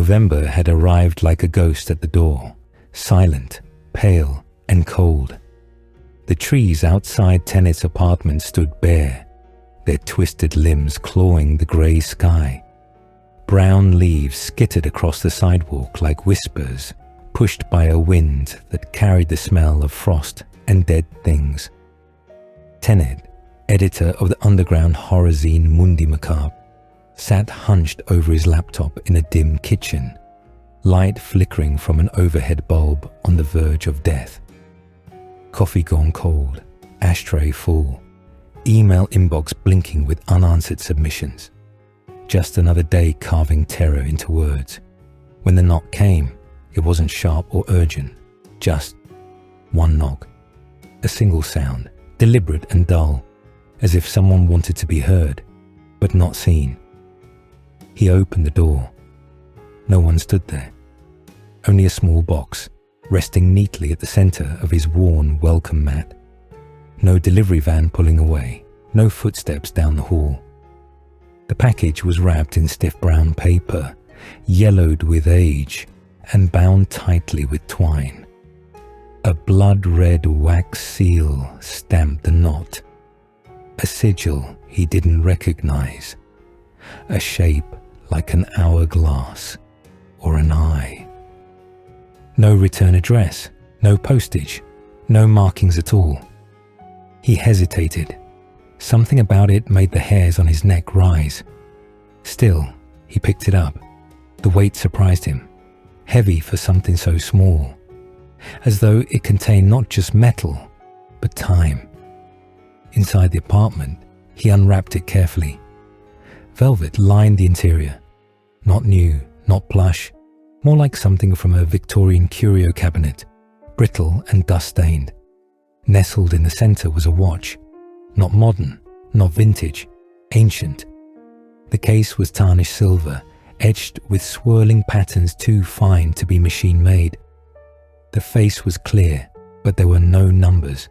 November had arrived like a ghost at the door, silent, pale, and cold. The trees outside Tenet's apartment stood bare, their twisted limbs clawing the grey sky. Brown leaves skittered across the sidewalk like whispers, pushed by a wind that carried the smell of frost and dead things. Tenet, editor of the underground horror zine Mundi Macabre, sat hunched over his laptop in a dim kitchen, light flickering from an overhead bulb on the verge of death. Coffee gone cold, ashtray full, email inbox blinking with unanswered submissions. Just another day carving terror into words. When the knock came, it wasn't sharp or urgent, just one knock. A single sound, deliberate and dull, as if someone wanted to be heard, but not seen. He opened the door. No one stood there. Only a small box, resting neatly at the center of his worn welcome mat. No delivery van pulling away, no footsteps down the hall. The package was wrapped in stiff brown paper, yellowed with age, and bound tightly with twine. A blood-red wax seal stamped the knot. A sigil he didn't recognize. A shape like an hourglass or an eye. No return address, no postage, no markings at all. He hesitated. Something about it made the hairs on his neck rise. Still, he picked it up. The weight surprised him, heavy for something so small, as though it contained not just metal, but time. Inside the apartment, he unwrapped it carefully. Velvet lined the interior. Not new, not plush, more like something from a Victorian curio cabinet, brittle and dust-stained. Nestled in the center was a watch, not modern, not vintage, ancient. The case was tarnished silver, etched with swirling patterns too fine to be machine-made. The face was clear, but there were no numbers.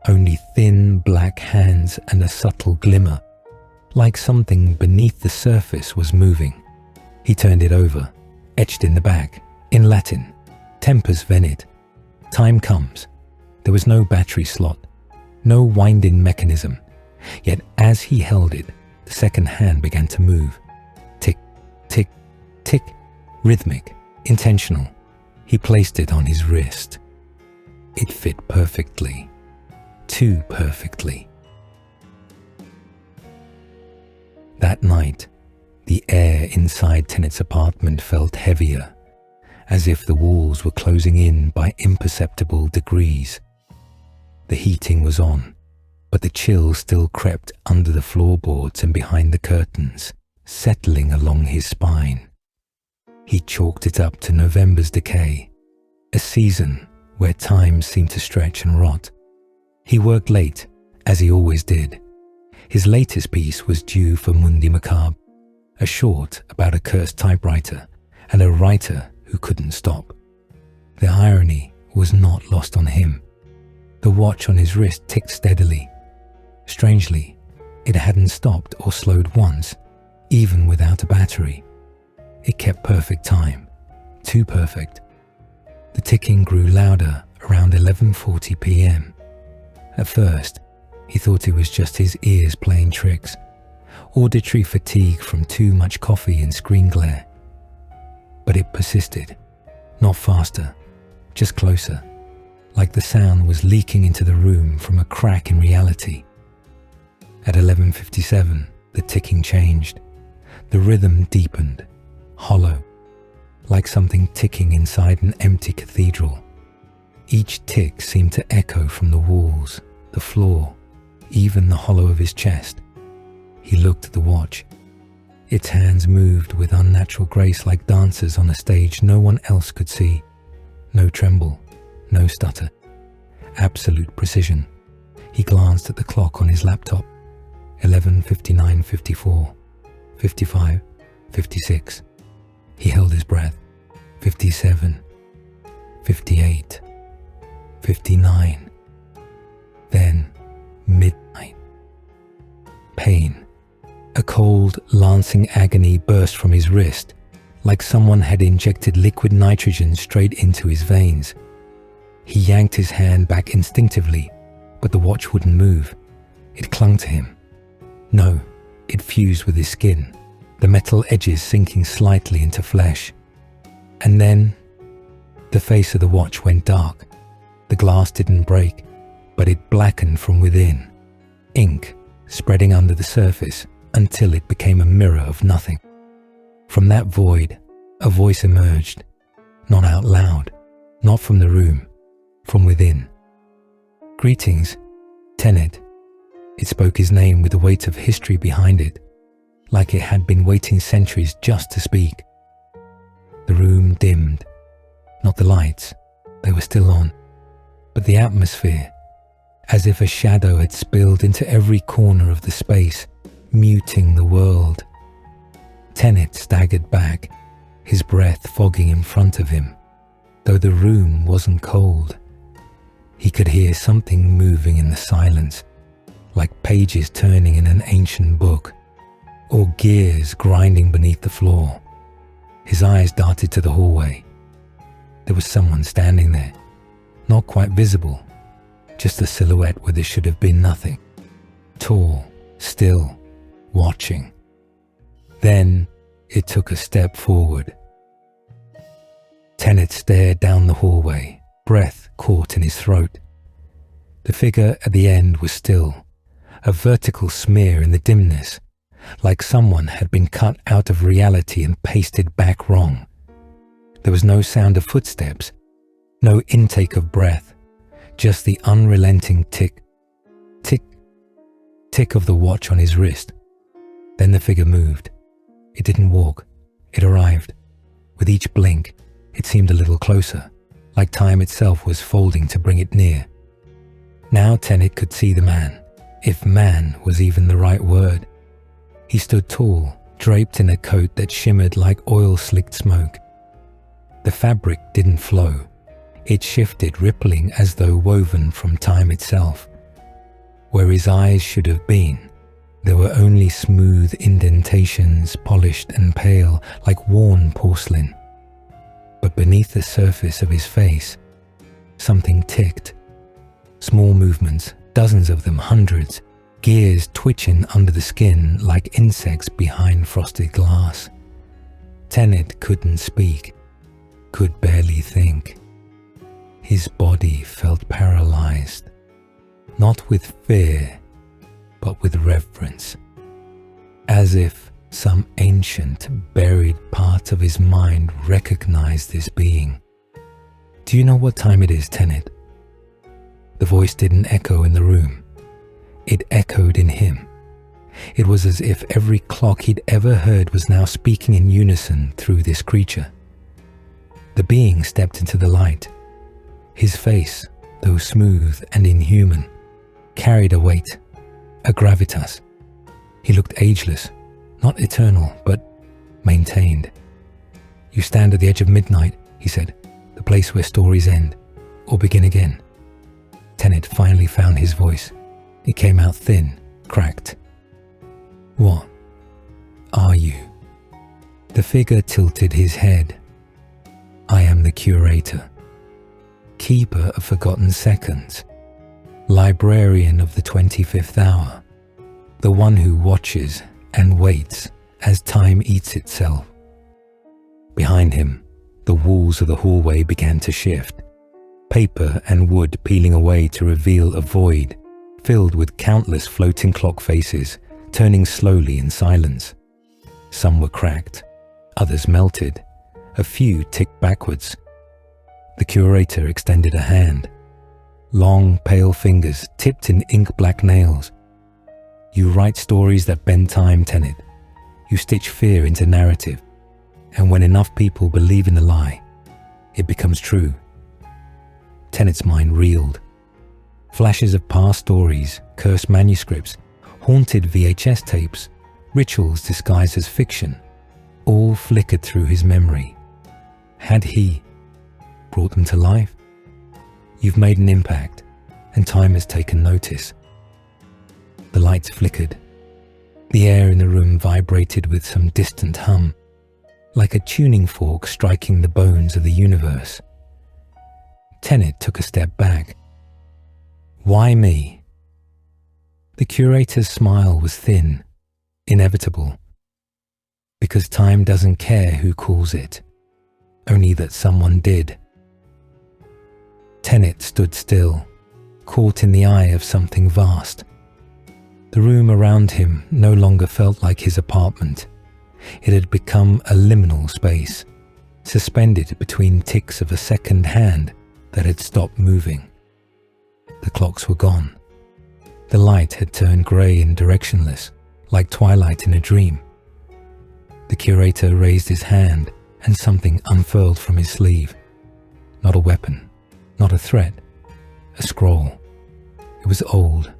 Only thin black hands and a subtle glimmer, like something beneath the surface was moving. He turned it over, etched in the back, in Latin, Tempus Venit. Time comes. There was no battery slot, no wind-in mechanism, yet as he held it, the second hand began to move. Tick, tick, tick, rhythmic, intentional. He placed it on his wrist. It fit perfectly, too perfectly. That night, the air inside Tenet's apartment felt heavier, as if the walls were closing in by imperceptible degrees. The heating was on, but the chill still crept under the floorboards and behind the curtains, settling along his spine. He chalked it up to November's decay, a season where time seemed to stretch and rot. He worked late, as he always did. His latest piece was due for Mundi Macabre, a short about a cursed typewriter and a writer who couldn't stop. The irony was not lost on him. The watch on his wrist ticked steadily. Strangely, it hadn't stopped or slowed once, even without a battery. It kept perfect time, too perfect. The ticking grew louder around 11:40 p.m. At first, he thought it was just his ears playing tricks, auditory fatigue from too much coffee and screen glare. But it persisted, not faster, just closer, like the sound was leaking into the room from a crack in reality. At 11:57, the ticking changed. The rhythm deepened, hollow, like something ticking inside an empty cathedral. Each tick seemed to echo from the walls, the floor, even the hollow of his chest. He looked at the watch. Its hands moved with unnatural grace like dancers on a stage no one else could see. No tremble, no stutter. Absolute precision. He glanced at the clock on his laptop. 11:59:54, 55, 56. He held his breath. 57, 58, 59. Then midnight. Pain. A cold, lancing agony burst from his wrist, like someone had injected liquid nitrogen straight into his veins. He yanked his hand back instinctively, but the watch wouldn't move. It clung to him. No, it fused with his skin, the metal edges sinking slightly into flesh. And then, the face of the watch went dark. The glass didn't break, but it blackened from within, ink spreading under the surface until it became a mirror of nothing. From that void, a voice emerged, not out loud, not from the room, from within. "Greetings, Tenet." It spoke his name with the weight of history behind it, like it had been waiting centuries just to speak. The room dimmed. Not the lights, they were still on, but the atmosphere, as if a shadow had spilled into every corner of the space, muting the world. Tenet staggered back, his breath fogging in front of him, though the room wasn't cold. He could hear something moving in the silence, like pages turning in an ancient book, or gears grinding beneath the floor. His eyes darted to the hallway. There was someone standing there, not quite visible, just a silhouette where there should have been nothing. Tall, still, watching. Then it took a step forward. Tenet stared down the hallway, breath caught in his throat. The figure at the end was still, a vertical smear in the dimness, like someone had been cut out of reality and pasted back wrong. There was no sound of footsteps, no intake of breath, just the unrelenting tick, tick, tick of the watch on his wrist. Then the figure moved. It didn't walk, it arrived. With each blink, it seemed a little closer, like time itself was folding to bring it near. Now Tenet could see the man, if man was even the right word. He stood tall, draped in a coat that shimmered like oil-slicked smoke. The fabric didn't flow. It shifted, rippling as though woven from time itself. Where his eyes should have been, there were only smooth indentations, polished and pale, like worn porcelain. But beneath the surface of his face, something ticked. Small movements, dozens of them, hundreds, gears twitching under the skin like insects behind frosted glass. Tenet couldn't speak, could barely think. His body felt paralyzed, not with fear, but with reverence, as if some ancient, buried part of his mind recognized this being. "Do you know what time it is, Tenet?" The voice didn't echo in the room. It echoed in him. It was as if every clock he'd ever heard was now speaking in unison through this creature. The being stepped into the light. His face, though smooth and inhuman, carried a weight, a gravitas. He looked ageless, not eternal, but maintained. "You stand at the edge of midnight," he said, "the place where stories end, or begin again." Tenet finally found his voice. It came out thin, cracked. "What are you?" The figure tilted his head. "I am the Curator, keeper of forgotten seconds, librarian of the 25th hour, the one who watches and waits as time eats itself." Behind him, the walls of the hallway began to shift, paper and wood peeling away to reveal a void filled with countless floating clock faces, turning slowly in silence. Some were cracked, others melted, a few ticked backwards. The Curator extended a hand. Long, pale fingers tipped in ink-black nails. "You write stories that bend time, Tenet. You stitch fear into narrative. And when enough people believe in the lie, it becomes true." Tenet's mind reeled. Flashes of past stories, cursed manuscripts, haunted VHS tapes, rituals disguised as fiction, all flickered through his memory. Had he brought them to life? "You've made an impact, and time has taken notice." The lights flickered. The air in the room vibrated with some distant hum. like a tuning fork striking the bones of the universe. Tenet took a step back. Why me? The curator's smile was thin, inevitable. Because time doesn't care who calls it, only that someone did. Tenet stood still, caught in the eye of something vast. The room around him no longer felt like his apartment. It had become a liminal space, suspended between ticks of a second hand that had stopped moving. The clocks were gone. The light had turned grey and directionless, like twilight in a dream. The curator raised his hand and something unfurled from his sleeve. Not a weapon, not a threat, a scroll. It was old,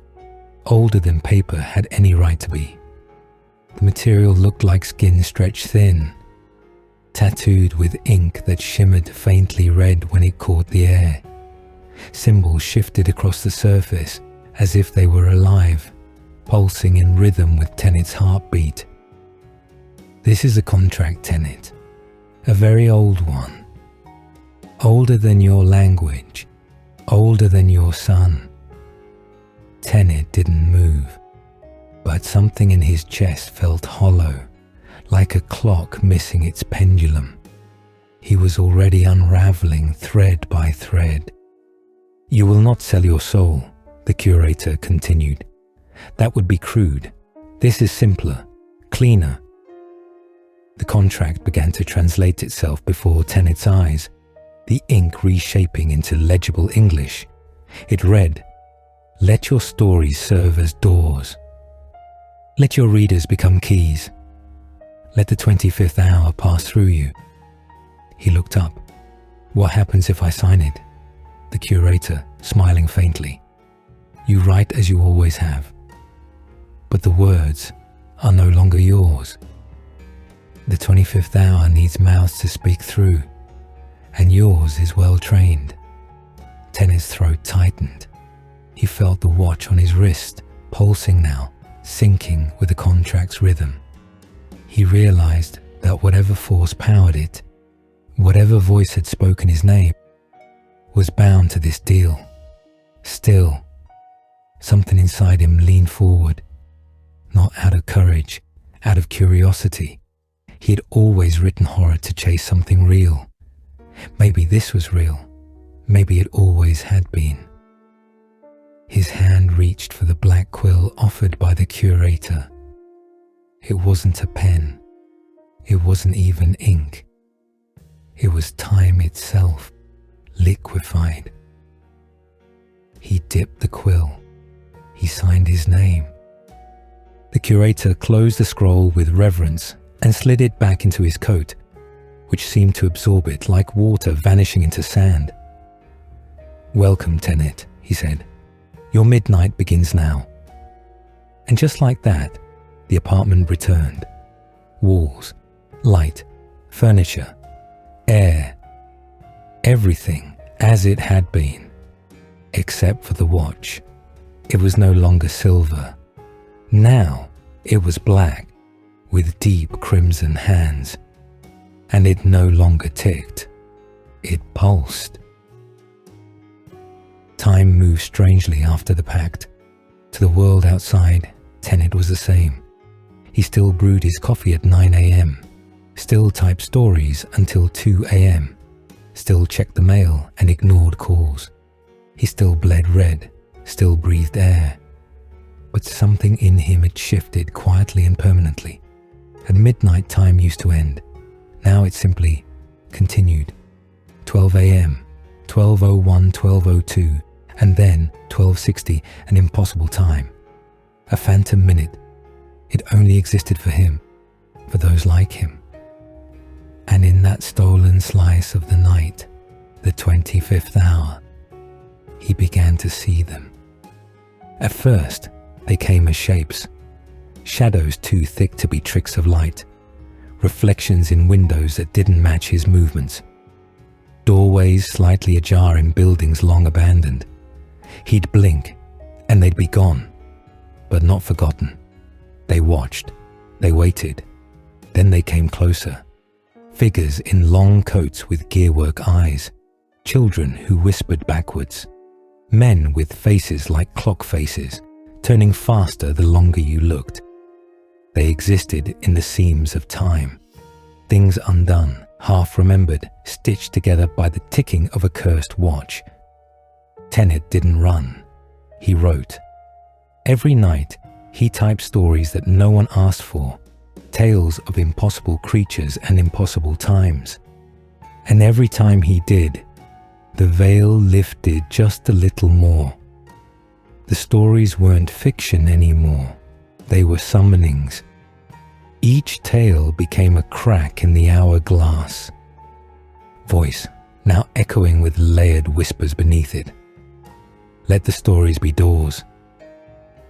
older than paper had any right to be. The material looked like skin stretched thin, tattooed with ink that shimmered faintly red when it caught the air. Symbols shifted across the surface as if they were alive, pulsing in rhythm with Tenet's heartbeat. This is a contract, Tenet, a very old one. Older than your language, older than your son. Tenet didn't move, but something in his chest felt hollow, like a clock missing its pendulum. He was already unraveling thread by thread. You will not sell your soul, the curator continued. That would be crude. This is simpler, cleaner. The contract began to translate itself before Tenet's eyes, the ink reshaping into legible English. It read, "Let your stories serve as doors. Let your readers become keys. Let the 25th hour pass through you." He looked up. "What happens if I sign it?" The curator, smiling faintly. "You write as you always have. But the words are no longer yours. The 25th hour needs mouths to speak through, and yours is well trained." Tenet's throat tightened. He felt the watch on his wrist, pulsing now, syncing with the contract's rhythm. He realized that whatever force powered it, whatever voice had spoken his name, was bound to this deal. Still, something inside him leaned forward, not out of courage, out of curiosity. He had always written horror to chase something real. Maybe this was real. Maybe it always had been. His hand reached for the black quill offered by the curator. It wasn't a pen. It wasn't even ink. It was time itself, liquefied. He dipped the quill. He signed his name. The curator closed the scroll with reverence and slid it back into his coat, which seemed to absorb it like water vanishing into sand. "Welcome, Tenet," he said. "Your midnight begins now." And just like that, the apartment returned. Walls, light, furniture, air, everything as it had been, except for the watch. It was no longer silver. Now it was black, with deep crimson hands. And it no longer ticked. It pulsed. Time moved strangely after the pact. To the world outside, Tenet was the same. He still brewed his coffee at 9 a.m., still typed stories until 2 a.m., still checked the mail and ignored calls. He still bled red, still breathed air. But something in him had shifted quietly and permanently. At midnight, time used to end. Now it simply continued. 12 a.m., 12:01, 12:02, and then 12:60, an impossible time. A phantom minute. It only existed for him, for those like him. And in that stolen slice of the night, the 25th hour, he began to see them. At first, they came as shapes, shadows too thick to be tricks of light, reflections in windows that didn't match his movements, doorways slightly ajar in buildings long abandoned. He'd blink, and they'd be gone, but not forgotten. They watched, they waited, then they came closer, figures in long coats with gearwork eyes, children who whispered backwards, men with faces like clock faces, turning faster the longer you looked. They existed in the seams of time, things undone, half remembered, stitched together by the ticking of a cursed watch. Tenet didn't run, he wrote. Every night, he typed stories that no one asked for, tales of impossible creatures and impossible times. And every time he did, the veil lifted just a little more. The stories weren't fiction anymore, they were summonings. Each tale became a crack in the hourglass. Voice, now echoing with layered whispers beneath it. Let the stories be doors.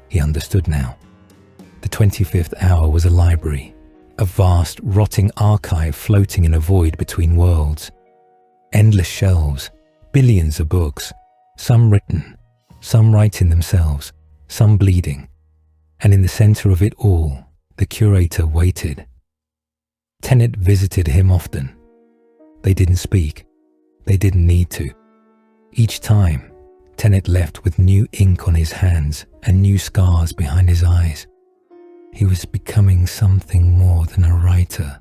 He understood now. The 25th hour was a library, a vast, rotting archive floating in a void between worlds. Endless shelves, billions of books, some written, some writing themselves, some bleeding. And in the center of it all, the curator waited. Tenet visited him often. They didn't speak. They didn't need to. Each time, Tenet left with new ink on his hands and new scars behind his eyes. He was becoming something more than a writer,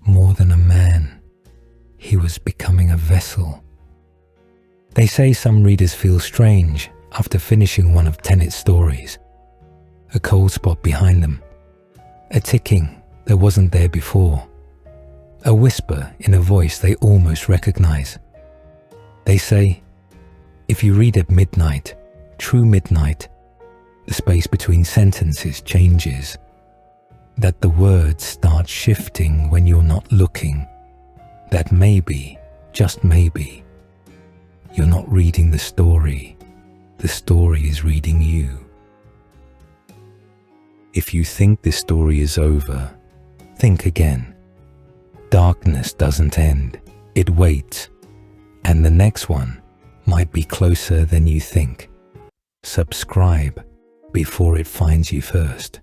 more than a man. He was becoming a vessel. They say some readers feel strange after finishing one of Tenet's stories. A cold spot behind them. A ticking that wasn't there before. A whisper in a voice they almost recognize. They say, if you read at midnight, true midnight, the space between sentences changes. That the words start shifting when you're not looking. That maybe, just maybe, you're not reading the story is reading you. If you think this story is over, think again. Darkness doesn't end, it waits, and the next one might be closer than you think. Subscribe before it finds you first.